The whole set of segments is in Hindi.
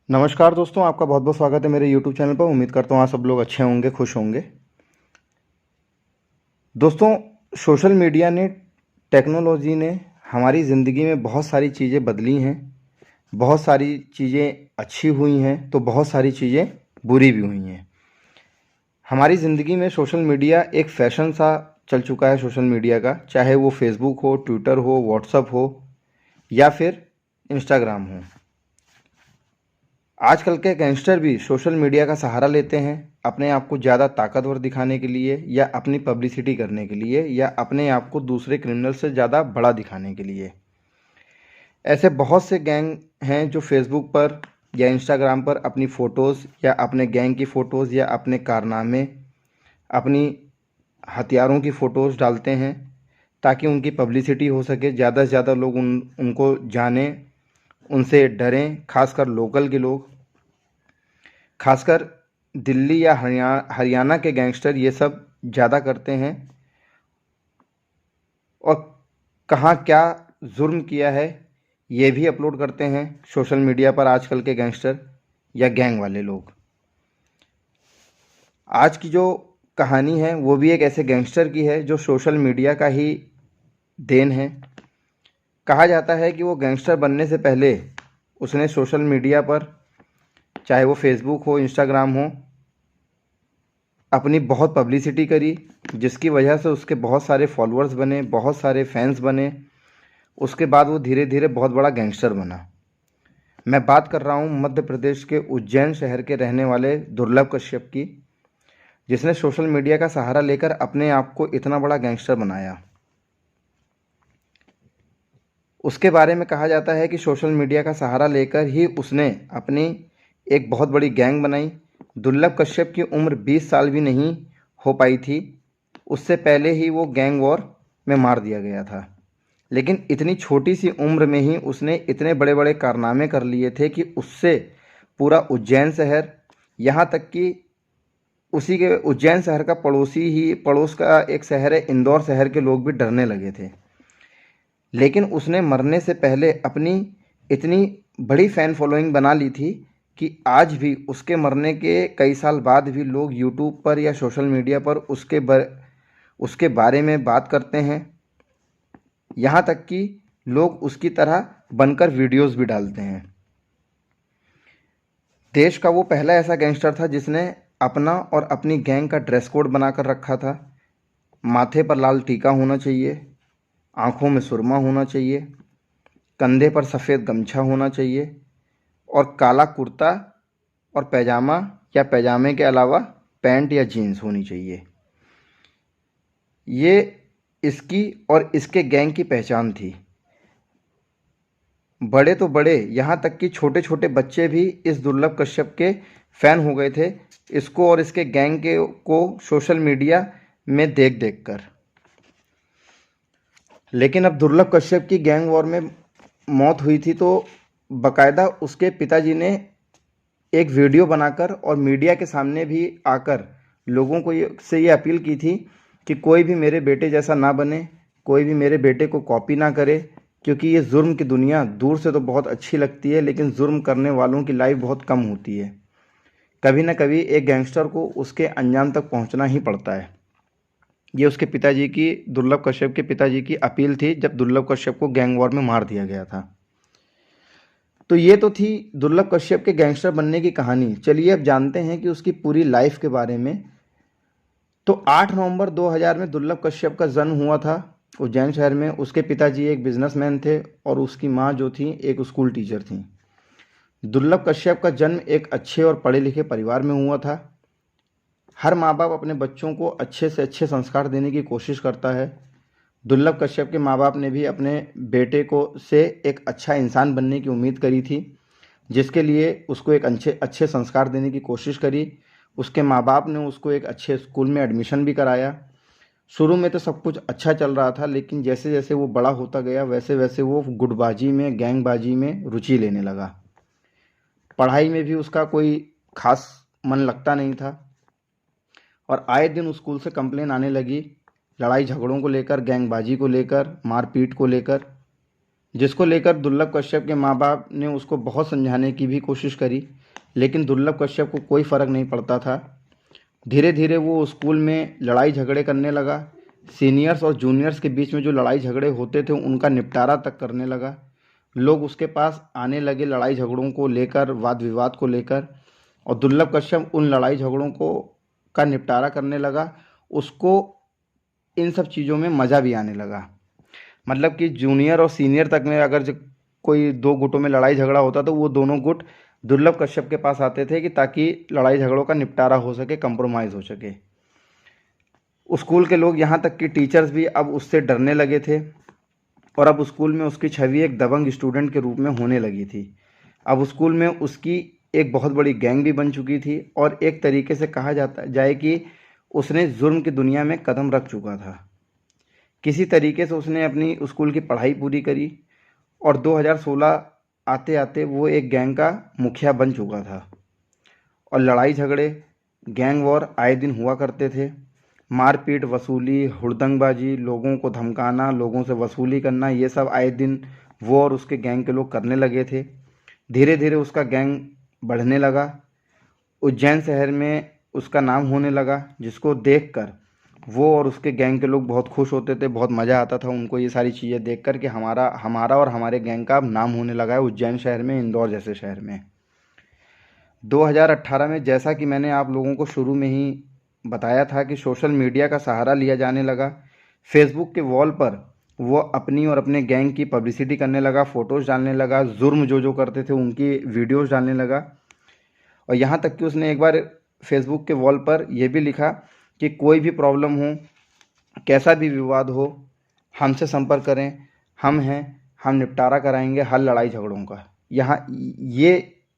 नमस्कार दोस्तों, आपका बहुत बहुत स्वागत है मेरे यूट्यूब चैनल पर। उम्मीद करता हूँ आप सब लोग अच्छे होंगे, खुश होंगे। दोस्तों, सोशल मीडिया ने, टेक्नोलॉजी ने हमारी ज़िंदगी में बहुत सारी चीज़ें बदली हैं। बहुत सारी चीज़ें अच्छी हुई हैं तो बहुत सारी चीज़ें बुरी भी हुई हैं। हमारी ज़िंदगी में सोशल मीडिया एक फ़ैशन सा चल चुका है। सोशल मीडिया का, चाहे वो फेसबुक हो, ट्विटर हो, व्हाट्सअप हो या फिर इंस्टाग्राम हो। आजकल के गैंगस्टर भी सोशल मीडिया का सहारा लेते हैं अपने आप को ज़्यादा ताकतवर दिखाने के लिए, या अपनी पब्लिसिटी करने के लिए, या अपने आप को दूसरे क्रिमिनल से ज़्यादा बड़ा दिखाने के लिए। ऐसे बहुत से गैंग हैं जो फेसबुक पर या इंस्टाग्राम पर अपनी फ़ोटोज़ या अपने गैंग की फ़ोटोज़ या अपने कारनामे, अपनी हथियारों की फ़ोटोज़ डालते हैं ताकि उनकी पब्लिसिटी हो सके, ज़्यादा से ज़्यादा लोग उनको जानें, उनसे डरें। खासकर लोकल के लोग, खासकर दिल्ली या हरियाणा के गैंगस्टर ये सब ज़्यादा करते हैं। और कहाँ क्या जुर्म किया है ये भी अपलोड करते हैं सोशल मीडिया पर आजकल के गैंगस्टर या गैंग वाले लोग। आज की जो कहानी है वो भी एक ऐसे गैंगस्टर की है जो सोशल मीडिया का ही देन है। कहा जाता है कि वो गैंगस्टर बनने से पहले उसने सोशल मीडिया पर, चाहे वो फेसबुक हो, इंस्टाग्राम हो, अपनी बहुत पब्लिसिटी करी, जिसकी वजह से उसके बहुत सारे फॉलोअर्स बने, बहुत सारे फैंस बने। उसके बाद वो धीरे धीरे बहुत बड़ा गैंगस्टर बना। मैं बात कर रहा हूँ मध्य प्रदेश के उज्जैन शहर के रहने वाले दुर्लभ कश्यप की, जिसने सोशल मीडिया का सहारा लेकर अपने आप को इतना बड़ा गैंगस्टर बनाया। उसके बारे में कहा जाता है कि सोशल मीडिया का सहारा लेकर ही उसने अपनी एक बहुत बड़ी गैंग बनाई। दुर्लभ कश्यप की उम्र 20 साल भी नहीं हो पाई थी, उससे पहले ही वो गैंग वॉर में मार दिया गया था। लेकिन इतनी छोटी सी उम्र में ही उसने इतने बड़े बड़े कारनामे कर लिए थे कि उससे पूरा उज्जैन शहर, यहाँ तक कि उसी के उज्जैन शहर का पड़ोस का एक शहर है इंदौर शहर के लोग भी डरने लगे थे। लेकिन उसने मरने से पहले अपनी इतनी बड़ी फ़ैन फॉलोइंग बना ली थी कि आज भी उसके मरने के कई साल बाद भी लोग यूट्यूब पर या सोशल मीडिया पर उसके बारे में बात करते हैं। यहाँ तक कि लोग उसकी तरह बनकर वीडियोस भी डालते हैं। देश का वो पहला ऐसा गैंगस्टर था जिसने अपना और अपनी गैंग का ड्रेस कोड बनाकर रखा था। माथे पर लाल टीका होना चाहिए, आँखों में सुरमा होना चाहिए, कंधे पर सफ़ेद गमछा होना चाहिए और काला कुर्ता और पैजामा, या पैजामे के अलावा पैंट या जीन्स होनी चाहिए। ये इसकी और इसके गैंग की पहचान थी। बड़े तो बड़े, यहाँ तक कि छोटे छोटे बच्चे भी इस दुर्लभ कश्यप के फ़ैन हो गए थे, इसको और इसके गैंग के को सोशल मीडिया में देख देख कर। लेकिन अब दुर्लभ कश्यप की गैंग वॉर में मौत हुई थी तो बाकायदा उसके पिताजी ने एक वीडियो बनाकर और मीडिया के सामने भी आकर लोगों को ये अपील की थी कि कोई भी मेरे बेटे जैसा ना बने, कोई भी मेरे बेटे को कॉपी ना करे, क्योंकि ये जुर्म की दुनिया दूर से तो बहुत अच्छी लगती है लेकिन जुर्म करने वालों की लाइफ बहुत कम होती है। कभी ना कभी एक गैंगस्टर को उसके अंजाम तक पहुंचना ही पड़ता है। ये उसके पिताजी की, दुर्लभ कश्यप के पिताजी की अपील थी जब दुर्लभ कश्यप को गैंग वॉर में मार दिया गया था। तो ये तो थी दुर्लभ कश्यप के गैंगस्टर बनने की कहानी। चलिए अब जानते हैं कि उसकी पूरी लाइफ के बारे में। तो 8 नवंबर 2000 में दुर्लभ कश्यप का जन्म हुआ था उज्जैन शहर में। उसके पिताजी एक बिजनेसमैन थे और उसकी माँ जो थी एक स्कूल टीचर थी। दुर्लभ कश्यप का जन्म एक अच्छे और पढ़े लिखे परिवार में हुआ था। हर माँ बाप अपने बच्चों को अच्छे से अच्छे संस्कार देने की कोशिश करता है। दुर्लभ कश्यप के माँ बाप ने भी अपने बेटे को से एक अच्छा इंसान बनने की उम्मीद करी थी, जिसके लिए उसको एक अच्छे संस्कार देने की कोशिश करी। उसके माँ बाप ने उसको एक अच्छे स्कूल में एडमिशन भी कराया। शुरू में तो सब कुछ अच्छा चल रहा था, लेकिन जैसे जैसे वो बड़ा होता गया वैसे वैसे वो गुटबाजी में, गैंगबाजी में रुचि लेने लगा। पढ़ाई में भी उसका कोई खास मन लगता नहीं था और आए दिन स्कूल से कंप्लेन आने लगी, लड़ाई झगड़ों को लेकर, गैंगबाजी को लेकर, मारपीट को लेकर, जिसको लेकर दुर्लभ कश्यप के माँ बाप ने उसको बहुत समझाने की भी कोशिश करी, लेकिन दुर्लभ कश्यप को कोई फ़र्क नहीं पड़ता था। धीरे धीरे वो स्कूल में लड़ाई झगड़े करने लगा। सीनियर्स और जूनियर्स के बीच में जो लड़ाई झगड़े होते थे उनका निपटारा तक करने लगा। लोग उसके पास आने लगे लड़ाई झगड़ों को लेकर, वाद विवाद को लेकर, और दुर्लभ कश्यप उन लड़ाई झगड़ों को का निपटारा करने लगा। उसको इन सब चीज़ों में मज़ा भी आने लगा। मतलब कि जूनियर और सीनियर तक में अगर कोई दो गुटों में लड़ाई झगड़ा होता तो वो दोनों गुट दुर्लभ कश्यप के पास आते थे कि ताकि लड़ाई झगड़ों का निपटारा हो सके, कंप्रोमाइज़ हो सके। स्कूल के लोग, यहाँ तक कि टीचर्स भी अब उससे डरने लगे थे, और अब स्कूल में उसकी छवि एक दबंग स्टूडेंट के रूप में होने लगी थी। अब स्कूल में उसकी एक बहुत बड़ी गैंग भी बन चुकी थी, और एक तरीके से कहा जाता जाए कि उसने जुर्म की दुनिया में कदम रख चुका था। किसी तरीके से उसने अपनी स्कूल की पढ़ाई पूरी करी, और 2016 आते आते वो एक गैंग का मुखिया बन चुका था। और लड़ाई झगड़े, गैंग वॉर आए दिन हुआ करते थे। मारपीट, वसूली, हुड़दंगबाजी, लोगों को धमकाना, लोगों से वसूली करना, ये सब आए दिन वो और उसके गैंग के लोग करने लगे थे। धीरे धीरे उसका गैंग बढ़ने लगा। उज्जैन शहर में उसका नाम होने लगा, जिसको देखकर वो और उसके गैंग के लोग बहुत खुश होते थे। बहुत मज़ा आता था उनको ये सारी चीज़ें देखकर कि हमारा और हमारे गैंग का अब नाम होने लगा है उज्जैन शहर में, इंदौर जैसे शहर में। 2018 में, जैसा कि मैंने आप लोगों को शुरू में ही बताया था, कि सोशल मीडिया का सहारा लिया जाने लगा। फेसबुक के वॉल पर वो अपनी और अपने गैंग की पब्लिसिटी करने लगा, फ़ोटोज़ डालने लगा, जुर्म जो करते थे उनकी वीडियोज़ डालने लगा। और यहाँ तक कि उसने एक बार फेसबुक के वॉल पर यह भी लिखा कि कोई भी प्रॉब्लम हो, कैसा भी विवाद हो, हमसे संपर्क करें, हम हैं, हम निपटारा कराएंगे हर लड़ाई झगड़ों का। यहाँ ये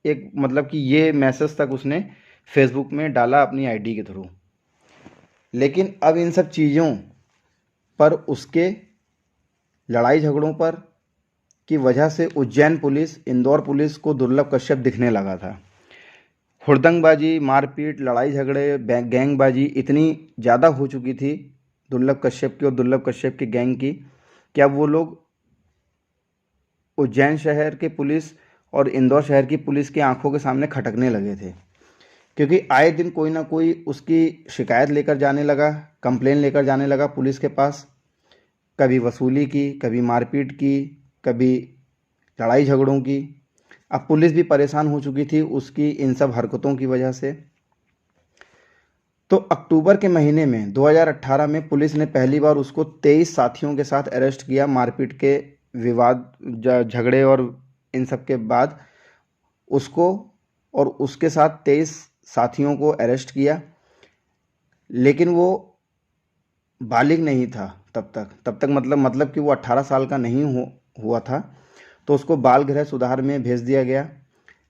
एक, मतलब कि ये मैसेज तक उसने फेसबुक में डाला अपनी आईडी के थ्रू। लेकिन अब इन सब चीज़ों पर, उसके लड़ाई झगड़ों पर की वजह से उज्जैन पुलिस, इंदौर पुलिस को दुर्लभ कश्यप दिखने लगा था। हुड़दंगबाजी, मारपीट, लड़ाई झगड़े, गैंगबाजी इतनी ज़्यादा हो चुकी थी दुर्लभ कश्यप की और दुर्लभ कश्यप की गैंग की, कि अब वो लोग उज्जैन शहर के पुलिस और इंदौर शहर की पुलिस की आंखों के सामने खटकने लगे थे। क्योंकि आए दिन कोई ना कोई उसकी शिकायत लेकर जाने लगा, कंप्लेन लेकर जाने लगा पुलिस के पास। कभी वसूली की, कभी मारपीट की, कभी लड़ाई झगड़ों की। अब पुलिस भी परेशान हो चुकी थी उसकी इन सब हरकतों की वजह से। तो अक्टूबर के महीने में 2018 में पुलिस ने पहली बार उसको 23 साथियों के साथ अरेस्ट किया। मारपीट के विवाद, झगड़े और इन सब के बाद उसको और उसके साथ 23 साथियों को अरेस्ट किया। लेकिन वो बालिग नहीं था तब तक, मतलब कि वो 18 साल का नहीं हुआ था, तो उसको बाल गृह सुधार में भेज दिया गया।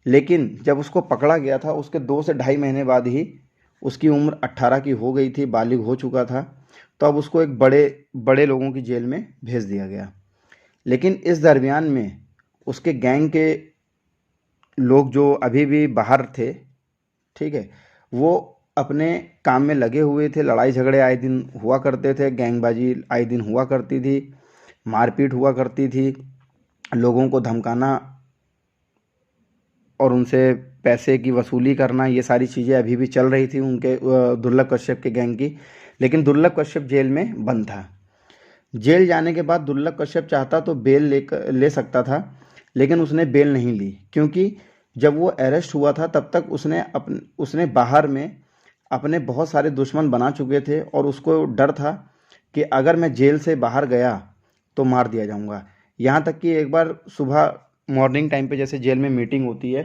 लेकिन जब उसको पकड़ा गया था, उसके 2 से ढाई महीने बाद ही उसकी उम्र 18 की हो गई थी, बालिग हो चुका था। तो अब उसको एक बड़े लोगों की जेल में भेज दिया गया। लेकिन इस दरमियान में उसके गैंग के लोग जो अभी भी बाहर थे, ठीक है, वो अपने काम में लगे हुए थे। लड़ाई झगड़े आए दिन हुआ करते थे, गैंगबाजी आए दिन हुआ करती थी, मारपीट हुआ करती थी, लोगों को धमकाना और उनसे पैसे की वसूली करना, ये सारी चीज़ें अभी भी चल रही थी उनके दुर्लभ कश्यप के गैंग की। लेकिन दुर्लभ कश्यप जेल में बंद था। जेल जाने के बाद दुर्लभ कश्यप चाहता तो बेल ले सकता था, लेकिन उसने बेल नहीं ली। क्योंकि जब वो अरेस्ट हुआ था तब तक उसने बाहर में अपने बहुत सारे दुश्मन बना चुके थे, और उसको डर था कि अगर मैं जेल से बाहर गया तो मार दिया जाऊंगा। यहाँ तक कि एक बार सुबह मॉर्निंग टाइम पे जैसे जेल में मीटिंग होती है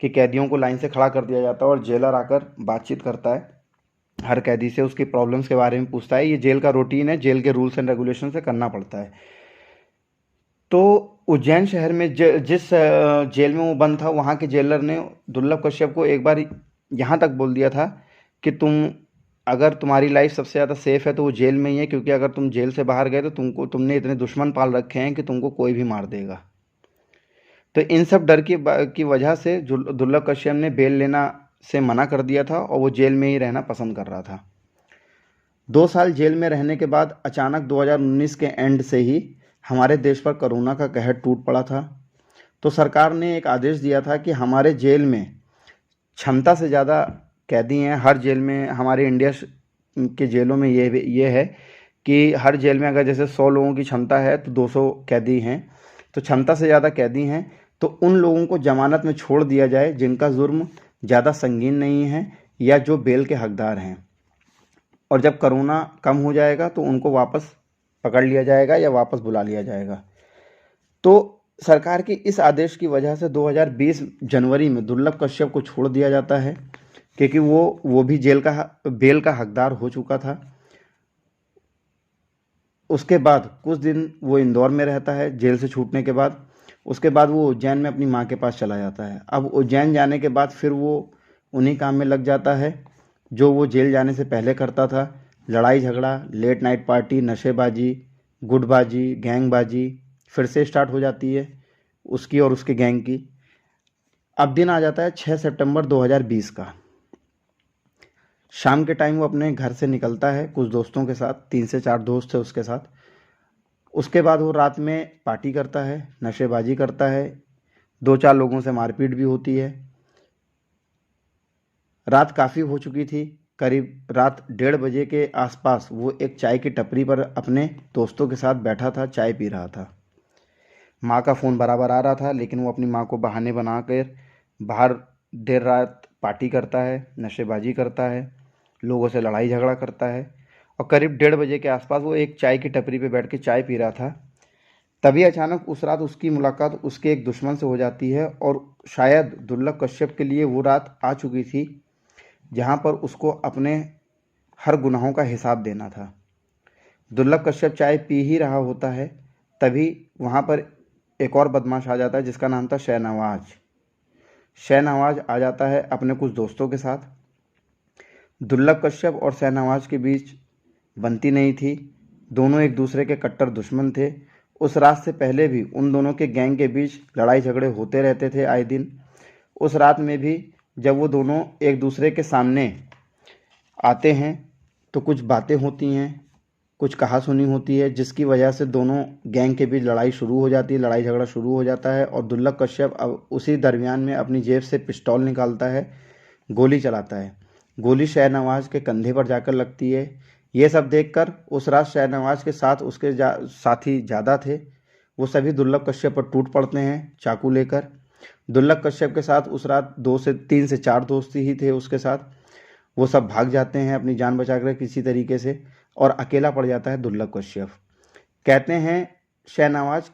कि कैदियों को लाइन से खड़ा कर दिया जाता है और जेलर आकर बातचीत करता है हर कैदी से, उसकी प्रॉब्लम्स के बारे में पूछता है। ये जेल का रूटीन है, जेल के रूल्स एंड रेगुलेशन से करना पड़ता है। तो उज्जैन शहर में जिस जेल में वो बंद था, वहाँ के जेलर ने दुर्लभ कश्यप को एक बार यहाँ तक बोल दिया था कि अगर तुम्हारी लाइफ सबसे ज़्यादा सेफ़ है तो वो जेल में ही है, क्योंकि अगर तुम जेल से बाहर गए तो तुमने इतने दुश्मन पाल रखे हैं कि तुमको कोई भी मार देगा। तो इन सब डर की वजह से दुर्लभ कश्यप ने बेल लेना से मना कर दिया था, और वो जेल में ही रहना पसंद कर रहा था। 2 साल जेल में रहने के बाद अचानक 2019 के एंड से ही हमारे देश पर कोरोना का कहर टूट पड़ा था। तो सरकार ने एक आदेश दिया था कि हमारे जेल में क्षमता से ज़्यादा कैदी हैं हर जेल में। हमारे इंडिया के जेलों में ये है कि हर जेल में अगर जैसे 100 लोगों की क्षमता है तो 200 कैदी हैं, तो क्षमता से ज़्यादा कैदी हैं। तो उन लोगों को जमानत में छोड़ दिया जाए जिनका जुर्म ज़्यादा संगीन नहीं है या जो बेल के हकदार हैं, और जब कोरोना कम हो जाएगा तो उनको वापस पकड़ लिया जाएगा या वापस बुला लिया जाएगा। तो सरकार के इस आदेश की वजह से 2020 जनवरी में दुर्लभ कश्यप को छोड़ दिया जाता है, क्योंकि वो भी बेल का हकदार हो चुका था। उसके बाद कुछ दिन वो इंदौर में रहता है जेल से छूटने के बाद। उसके बाद वो उज्जैन में अपनी माँ के पास चला जाता है। अब उज्जैन जाने के बाद फिर वो उन्हीं काम में लग जाता है जो वो जेल जाने से पहले करता था। लड़ाई झगड़ा, लेट नाइट पार्टी, नशेबाजी, गुटबाजी, गैंगबाजी फिर से स्टार्ट हो जाती है उसकी और उसके गैंग की। अब दिन आ जाता है 6 सितंबर 2020 का। शाम के टाइम वो अपने घर से निकलता है कुछ दोस्तों के साथ, 3 से 4 दोस्त थे उसके साथ। उसके बाद वो रात में पार्टी करता है, नशेबाजी करता है, 2-4 लोगों से मारपीट भी होती है। रात काफ़ी हो चुकी थी, करीब रात 1:30 बजे के आसपास वो एक चाय की टपरी पर अपने दोस्तों के साथ बैठा था, चाय पी रहा था। माँ का फ़ोन बराबर आ रहा था, लेकिन वो अपनी माँ को बहाने बना कर बाहर देर रात पार्टी करता है, नशेबाजी करता है, लोगों से लड़ाई झगड़ा करता है। और करीब 1:30 बजे के आसपास वो एक चाय की टपरी पे बैठ के चाय पी रहा था। तभी अचानक उस रात उसकी मुलाकात उसके एक दुश्मन से हो जाती है, और शायद दुर्लभ कश्यप के लिए वो रात आ चुकी थी जहाँ पर उसको अपने हर गुनाहों का हिसाब देना था। दुर्लभ कश्यप चाय पी ही रहा होता है, तभी वहाँ पर एक और बदमाश आ जाता है जिसका नाम था शाहनवाज। शाहनवाज आ जाता है अपने कुछ दोस्तों के साथ। दुर्लभ कश्यप और शाहनवाज के बीच बनती नहीं थी, दोनों एक दूसरे के कट्टर दुश्मन थे। उस रात से पहले भी उन दोनों के गैंग के बीच लड़ाई झगड़े होते रहते थे आए दिन। उस रात में भी जब वो दोनों एक दूसरे के सामने आते हैं तो कुछ बातें होती हैं, कुछ कहासुनी होती है, जिसकी वजह से दोनों गैंग के बीच लड़ाई शुरू हो जाती है, लड़ाई झगड़ा शुरू हो जाता है। और दुर्लभ कश्यप अब उसी दरमियान में अपनी जेब से पिस्तौल निकालता है, गोली चलाता है। गोली शाहनवाज के कंधे पर जाकर लगती है। ये सब देखकर उस रात शाहनवाज के साथ उसके साथी ज़्यादा थे, वो सभी दुर्लभ कश्यप पर टूट पड़ते हैं चाकू लेकर। दुर्लभ कश्यप के साथ उस रात 3 से 4 दोस्त ही थे उसके साथ। वो सब भाग जाते हैं अपनी जान बचाकर किसी तरीके से, और अकेला पड़ जाता है दुर्लभ कश्यप। कहते हैं शाहनवाज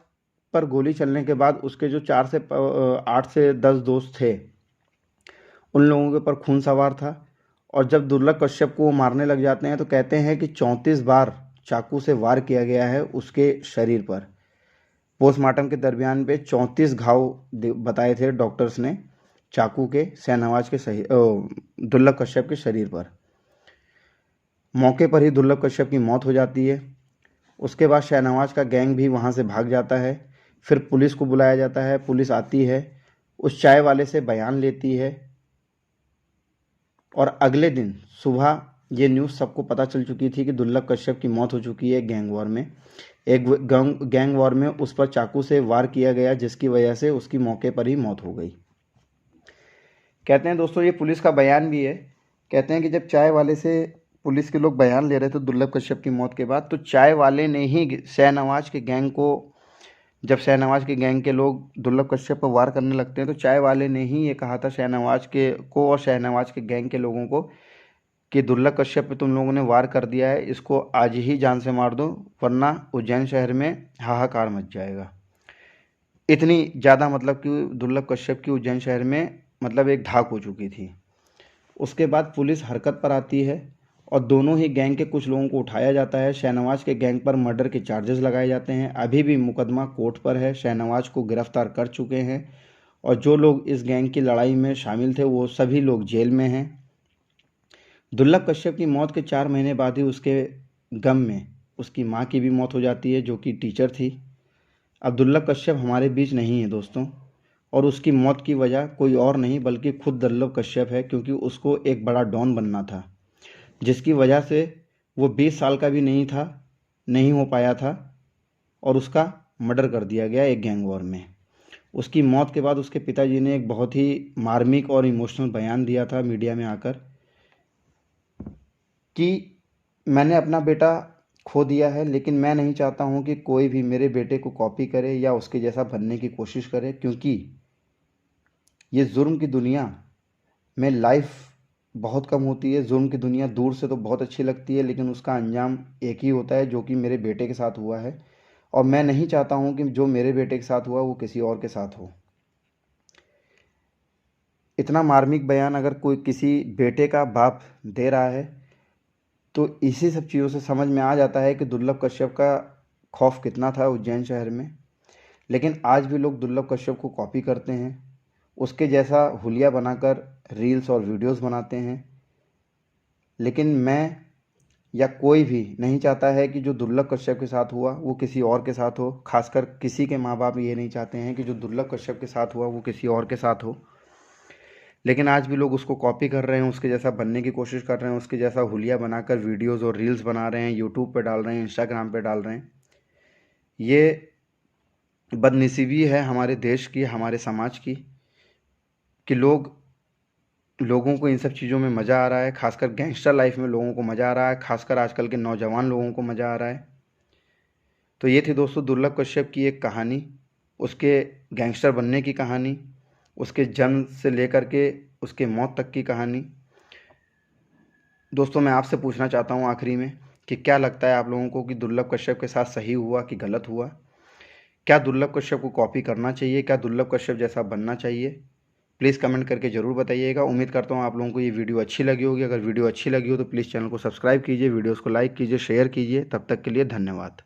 पर गोली चलने के बाद उसके जो 8 से 10 दोस्त थे उन लोगों के ऊपर खून सवार था। और जब दुर्लभ कश्यप को वो मारने लग जाते हैं तो कहते हैं कि 34 बार चाकू से वार किया गया है उसके शरीर पर। पोस्टमार्टम के दरमियान पे 34 घाव बताए थे डॉक्टर्स ने चाकू के शाहनवाज के दुर्लभ कश्यप के शरीर पर। मौके पर ही दुर्लभ कश्यप की मौत हो जाती है। उसके बाद शाहनवाज का गैंग भी वहाँ से भाग जाता है। फिर पुलिस को बुलाया जाता है, पुलिस आती है, उस चाय वाले से बयान लेती है, और अगले दिन सुबह ये न्यूज़ सबको पता चल चुकी थी कि दुर्लभ कश्यप की मौत हो चुकी है गैंग वॉर में। एक गैंग वॉर में उस पर चाकू से वार किया गया, जिसकी वजह से उसकी मौके पर ही मौत हो गई। कहते हैं दोस्तों, ये पुलिस का बयान भी है। कहते हैं कि जब चाय वाले से पुलिस के लोग बयान ले रहे थे दुर्लभ कश्यप की मौत के बाद, तो चाय वाले ने ही शाहनवाज के गैंग को, जब शाहनवाज के गैंग के लोग दुर्लभ कश्यप पर वार करने लगते हैं तो चाय वाले ने ही ये कहा था शाहनवाज के को और शाहनवाज के गैंग के लोगों को कि दुर्लभ कश्यप पे तुम लोगों ने वार कर दिया है, इसको आज ही जान से मार दो, वरना उज्जैन शहर में हाहाकार मच जाएगा। इतनी ज़्यादा मतलब कि दुर्लभ कश्यप की उज्जैन शहर में मतलब एक धाक हो चुकी थी। उसके बाद पुलिस हरकत पर आती है और दोनों ही गैंग के कुछ लोगों को उठाया जाता है। शाहनवाज के गैंग पर मर्डर के चार्जेस लगाए जाते हैं। अभी भी मुकदमा कोर्ट पर है, शाहनवाज को गिरफ्तार कर चुके हैं, और जो लोग इस गैंग की लड़ाई में शामिल थे वो सभी लोग जेल में हैं। दुर्लभ कश्यप की मौत के 4 महीने बाद ही उसके गम में उसकी माँ की भी मौत हो जाती है, जो कि टीचर थी। अब दुर्लभ कश्यप हमारे बीच नहीं है दोस्तों, और उसकी मौत की वजह कोई और नहीं बल्कि खुद दुर्लभ कश्यप है, क्योंकि उसको एक बड़ा डॉन बनना था, जिसकी वजह से वो 20 साल का भी नहीं हो पाया था, और उसका मर्डर कर दिया गया एक गैंग वॉर में। उसकी मौत के बाद उसके पिताजी ने एक बहुत ही मार्मिक और इमोशनल बयान दिया था मीडिया में आकर कि मैंने अपना बेटा खो दिया है, लेकिन मैं नहीं चाहता हूं कि कोई भी मेरे बेटे को कॉपी करे या उसके जैसा बनने की कोशिश करे, क्योंकि ये जुर्म की दुनिया में लाइफ बहुत कम होती है। जुर्म की दुनिया दूर से तो बहुत अच्छी लगती है, लेकिन उसका अंजाम एक ही होता है, जो कि मेरे बेटे के साथ हुआ है। और मैं नहीं चाहता हूं कि जो मेरे बेटे के साथ हुआ वो किसी और के साथ हो। इतना मार्मिक बयान अगर कोई किसी बेटे का बाप दे रहा है तो इसी सब चीज़ों से समझ में आ जाता है कि दुर्लभ कश्यप का खौफ कितना था उज्जैन शहर में। लेकिन आज भी लोग दुर्लभ कश्यप को कॉपी करते हैं, उसके जैसा हुलिया बनाकर रील्स और वीडियोस बनाते हैं। लेकिन मैं या कोई भी नहीं चाहता है कि जो दुर्लभ कश्यप के साथ हुआ वो किसी और के साथ हो। खासकर किसी के माँ बाप ये नहीं चाहते हैं कि जो दुर्लभ कश्यप के साथ हुआ वो किसी और के साथ हो। लेकिन आज भी लोग उसको कॉपी कर रहे हैं, उसके जैसा बनने की कोशिश कर रहे हैं, उसके जैसा हुलिया बनाकर वीडियोस और रील्स बना रहे हैं, यूट्यूब पे डाल रहे हैं, इंस्टाग्राम पे डाल रहे हैं। ये बदनसीबी है हमारे देश की, हमारे समाज की, कि लोगों को इन सब चीज़ों में मज़ा आ रहा है। खासकर गैंगस्टर लाइफ में लोगों को मज़ा आ रहा है, खासकर आजकल के नौजवान लोगों को मज़ा आ रहा है। तो ये थी दोस्तों दुर्लभ कश्यप की एक कहानी, उसके गैंगस्टर बनने की कहानी, उसके जन्म से लेकर के उसके मौत तक की कहानी। दोस्तों मैं आपसे पूछना चाहता हूँ आखिरी में कि क्या लगता है आप लोगों को कि दुर्लभ कश्यप के साथ सही हुआ कि गलत हुआ? क्या दुर्लभ कश्यप को कॉपी करना चाहिए? क्या दुर्लभ कश्यप जैसा बनना चाहिए? प्लीज़ कमेंट करके ज़रूर बताइएगा। उम्मीद करता हूँ आप लोगों को ये वीडियो अच्छी लगी होगी। अगर वीडियो अच्छी लगी हो तो प्लीज़ चैनल को सब्सक्राइब कीजिए, वीडियोज़ को लाइक कीजिए, शेयर कीजिए। तब तक के लिए धन्यवाद।